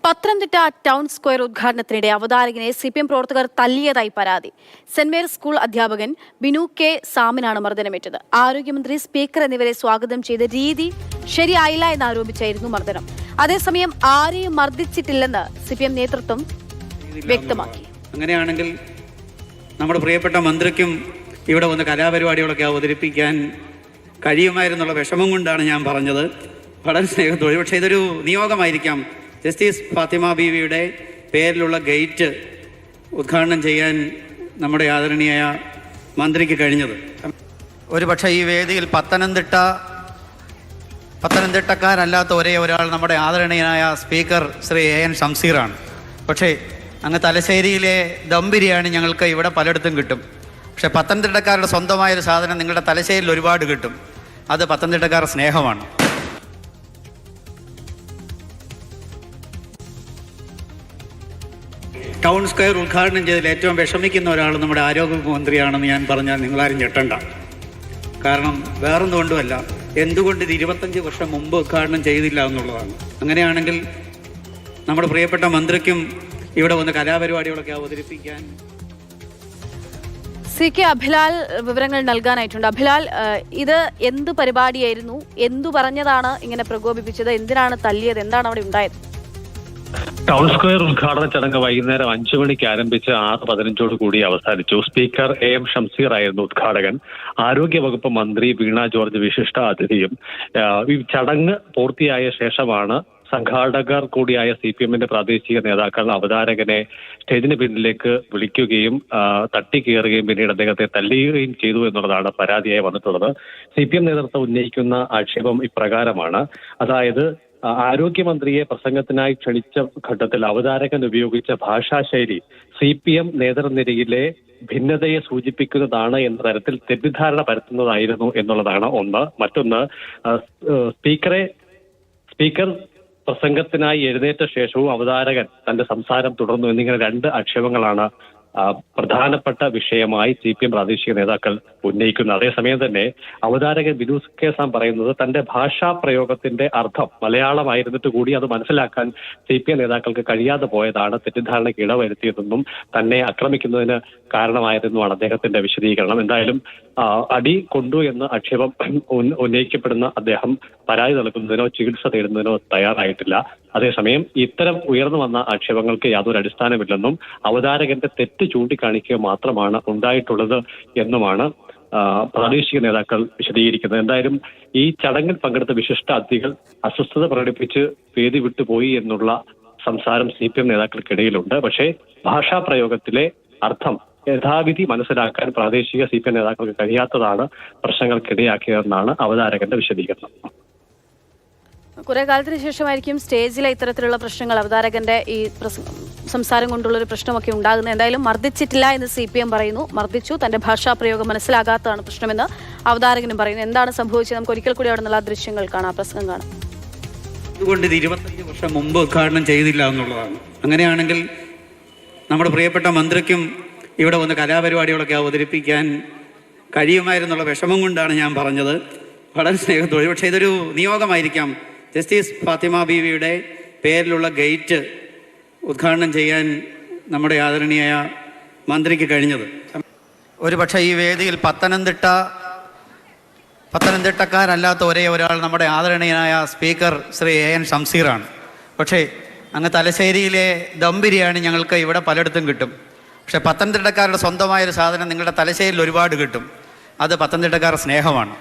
Pathanamthitta town square ഉദ്ഘാടനത്തിനിടെ അവതാരകനെ CPM പ്രവർത്തകർ തല്ലിയതായി പരാതി. Saint Mary's school അധ്യാപകൻ ബിനു കെ സാമിനാണ് മർദ്ദനമേറ്റത്. ആരോഗ്യമന്ത്രി, സ്പീക്കർ എന്നിവരെ സ്വാഗതം ചെയ്ത രീതി ശരിയായില്ല എന്നാരോപിച്ചായിരുന്നു മർദ്ദനം. അതേസമയം ആരെയും മർദ്ദിച്ചിട്ടില്ലെന്ന് CPM നേതൃത്വം വ്യക്തമാക്കി. അങ്ങനെയാണെങ്കിൽ നമ്മുടെ പ്രിയപ്പെട്ട മന്ത്രിക്കും ഇവിടെ വന്ന് കലാപരിപാടികളൊക്കെ അവതരിപ്പിക്കാൻ കഴിയുമായിരുന്നുള്ള വിഷമം കൊണ്ടാണ് ഞാൻ പറഞ്ഞത്. വളരെ സ്നേഹത്തോടെ. പക്ഷേ ഇതൊരു നിയോഗമായിരിക്കാം. ജസ്റ്റിസ് ഫാത്തിമ ബീവിയുടെ പേരിലുള്ള ഗേറ്റ് ഉദ്ഘാടനം ചെയ്യാൻ നമ്മുടെ ആദരണീയായ മന്ത്രിക്ക് കഴിഞ്ഞത്. ഒരുപക്ഷെ ഈ വേദിയിൽ പത്തനംതിട്ടക്കാരല്ലാത്ത ഒരേ ഒരാൾ നമ്മുടെ ആദരണീയനായ സ്പീക്കർ ശ്രീ AN ഷംസീറാണ്. പക്ഷേ അങ്ങ് തലശ്ശേരിയിലെ ദം ബിരിയാണി ഞങ്ങൾക്ക് ഇവിടെ പലയിടത്തും കിട്ടും. പക്ഷേ പത്തനംതിട്ടക്കാരുടെ സ്വന്തമായൊരു സാധനം നിങ്ങളുടെ തലശ്ശേരിയിൽ ഒരുപാട് കിട്ടും. അത് പത്തനംതിട്ടക്കാരുടെ സ്നേഹമാണ്. ടൗൺ സ്ക്വയർ ഉദ്ഘാടനം ചെയ്തതിൽ ഏറ്റവും വിഷമിക്കുന്ന ഒരാൾ നമ്മുടെ ആരോഗ്യമന്ത്രിയാണെന്ന് ഞാൻ പറഞ്ഞാൽ നിങ്ങളാരും ഞെട്ടണ്ട. കാരണം വേറൊന്നുകൊണ്ടുമല്ല, എന്തുകൊണ്ട് ഇത് 25 വർഷം മുമ്പ് ഉദ്ഘാടനം ചെയ്തില്ല എന്നുള്ളതാണ്. അങ്ങനെയാണെങ്കിൽ നമ്മുടെ പ്രിയപ്പെട്ട മന്ത്രിക്കും ഇവിടെ വന്ന് കലാപരിപാടികളൊക്കെ അവതരിപ്പിക്കാൻ CK അഭിലാൽ വിവരങ്ങൾ നൽകാനായിട്ടുണ്ട്. അഭിലാൽ, ഇത് എന്ത് പരിപാടിയായിരുന്നു? എന്തു പറഞ്ഞതാണ് ഇങ്ങനെ പ്രകോപിപ്പിച്ചത്? എന്തിനാണ് തല്ലിയത്? എന്താണ് അവിടെ ഉണ്ടായത്? ടൗൺ സ്ക്വയർ ഉദ്ഘാടന ചടങ്ങ് വൈകുന്നേരം 5 മണിക്ക് ആരംഭിച്ച് 6:15 കൂടി അവസാനിച്ചു. സ്പീക്കർ AM ഷംസീർ ആയിരുന്നു ഉദ്ഘാടകൻ. ആരോഗ്യവകുപ്പ് മന്ത്രി വീണ ജോർജ് വിശിഷ്ട അതിഥിയും. ഈ ചടങ്ങ് പൂർത്തിയായ ശേഷമാണ് സംഘാടകർ കൂടിയായ CPMന്റെ പ്രാദേശിക നേതാക്കൾ അവതാരകനെ സ്റ്റേജിന് പിന്നിലേക്ക് വിളിക്കുകയും തട്ടിക്കയറുകയും പിന്നീട് അദ്ദേഹത്തെ തല്ലുകയും ചെയ്തു എന്നുള്ളതാണ് പരാതിയായി വന്നിട്ടുള്ളത്. CPM നേതൃത്വം ഉന്നയിക്കുന്ന ആക്ഷേപം ഇപ്രകാരമാണ്. അതായത്, ആരോഗ്യമന്ത്രിയെ പ്രസംഗത്തിനായി ക്ഷണിച്ച ഘട്ടത്തിൽ അവതാരകൻ ഉപയോഗിച്ച ഭാഷാശൈലി CPM നേതൃനിരയിലെ ഭിന്നതയെ സൂചിപ്പിക്കുന്നതാണ് എന്ന തരത്തിൽ തെറ്റിദ്ധാരണ പരത്തുന്നതായിരുന്നു എന്നുള്ളതാണ് ഒന്ന്. മറ്റൊന്ന്, സ്പീക്കർ പ്രസംഗത്തിനായി എഴുന്നേറ്റ ശേഷവും അവതാരകൻ തന്റെ സംസാരം തുടർന്നു എന്നിങ്ങനെ 2 ആക്ഷേപങ്ങളാണ് പ്രധാനപ്പെട്ട വിഷയമായി CPM പ്രാദേശിക നേതാക്കൾ ഉന്നയിക്കുന്നത്. അതേസമയം തന്നെ അവതാരകൻ ബിനു കെ സാം പറയുന്നത് തന്റെ ഭാഷാ പ്രയോഗത്തിന്റെ അർത്ഥം മലയാളമായിരുന്നിട്ട് കൂടി അത് മനസ്സിലാക്കാൻ CPM നേതാക്കൾക്ക് കഴിയാതെ പോയതാണ് തെറ്റിദ്ധാരണയ്ക്ക് ഇടവരുത്തിയതെന്നും തന്നെ ആക്രമിക്കുന്നതിന് കാരണമായിരുന്നുമാണ് അദ്ദേഹത്തിന്റെ വിശദീകരണം. എന്തായാലും അടി കൊണ്ടു എന്ന ആക്ഷേപം ഉന്നയിക്കപ്പെടുന്ന അദ്ദേഹം പരാതി നൽകുന്നതിനോ ചികിത്സ തേടുന്നതിനോ തയ്യാറായിട്ടില്ല. അതേസമയം ഇത്തരം ഉയർന്നു വന്ന ആക്ഷേപങ്ങൾക്ക് യാതൊരു അടിസ്ഥാനമില്ലെന്നും അവതാരകന്റെ തെറ്റ് ചൂണ്ടിക്കാണിക്കുക മാത്രമാണ് ഉണ്ടായിട്ടുള്ളത് എന്നുമാണ് പ്രാദേശിക നേതാക്കൾ വിശദീകരിക്കുന്നത്. എന്തായാലും ഈ ചടങ്ങിൽ പങ്കെടുത്ത വിശിഷ്ട അതിഥികൾ അസ്വസ്ഥത പ്രകടിപ്പിച്ച് വേദി വിട്ടുപോയി എന്നുള്ള സംസാരം CPM നേതാക്കൾക്കിടയിലുണ്ട്. പക്ഷേ ഭാഷാ പ്രയോഗത്തിലെ അർത്ഥം യഥാവിധി മനസ്സിലാക്കാൻ പ്രാദേശിക CPM നേതാക്കൾക്ക് കഴിയാത്തതാണ് പ്രശ്നങ്ങൾക്കിടയാക്കിയതെന്നാണ് അവതാരകന്റെ വിശദീകരണം. കുറെ കാലത്തിന് ശേഷമായിരിക്കും സ്റ്റേജിലെ ഇത്തരത്തിലുള്ള പ്രശ്നങ്ങൾ, അവതാരകന്റെ ഈ സംസാരം കൊണ്ടുള്ളൊരു പ്രശ്നമൊക്കെ ഉണ്ടാകുന്നത്. എന്തായാലും മർദ്ദിച്ചിട്ടില്ല എന്ന് CPM പറയുന്നു. മർദ്ദിച്ചു, തന്റെ ഭാഷാ പ്രയോഗം മനസ്സിലാകാത്തതാണ് പ്രശ്നമെന്ന് അവതാരകനും പറയുന്നു. എന്താണ് സംഭവിച്ചത്? നമുക്ക് ഒരിക്കൽ കൂടി അവിടെ നിന്നുള്ള ദൃശ്യങ്ങൾ കാണാം, പ്രസംഗം കാണാം. അതുകൊണ്ട് ഇത് 25 വർഷം മുമ്പ് ഉദ്ഘാടനം ചെയ്തില്ല എന്നുള്ളതാണ്. അങ്ങനെയാണെങ്കിൽ നമ്മുടെ പ്രിയപ്പെട്ട മന്ത്രിക്കും ഇവിടെ വന്ന് കലാപരിപാടികളൊക്കെ അവതരിപ്പിക്കാൻ കഴിയുമായിരുന്നുള്ള വിഷമം കൊണ്ടാണ് ഞാൻ പറഞ്ഞത്. വളരെ സ്നേഹത്തോടെ. പക്ഷേ ഇതൊരു നിയോഗമായിരിക്കാം. ജസ്റ്റിസ് ഫാത്തിമ ബീവിയുടെ പേരിലുള്ള ഗേറ്റ് ഉദ്ഘാടനം ചെയ്യാൻ നമ്മുടെ ആദരണീയായ മന്ത്രിക്ക് കഴിഞ്ഞത്. ഒരുപക്ഷെ ഈ വേദിയിൽ പത്തനംതിട്ടക്കാരല്ലാത്ത ഒരേ ഒരാൾ നമ്മുടെ ആദരണീയനായ സ്പീക്കർ ശ്രീ AN ഷംസീറാണ്. പക്ഷേ അങ്ങ് തലശ്ശേരിയിലെ ദം ബിരിയാണി ഞങ്ങൾക്ക് ഇവിടെ പലയിടത്തും കിട്ടും. പക്ഷേ പത്തനംതിട്ടക്കാരുടെ സ്വന്തമായൊരു സാധനം നിങ്ങളുടെ തലശ്ശേരിയിൽ ഒരുപാട് കിട്ടും. അത് പത്തനംതിട്ടക്കാരുടെ സ്നേഹമാണ്.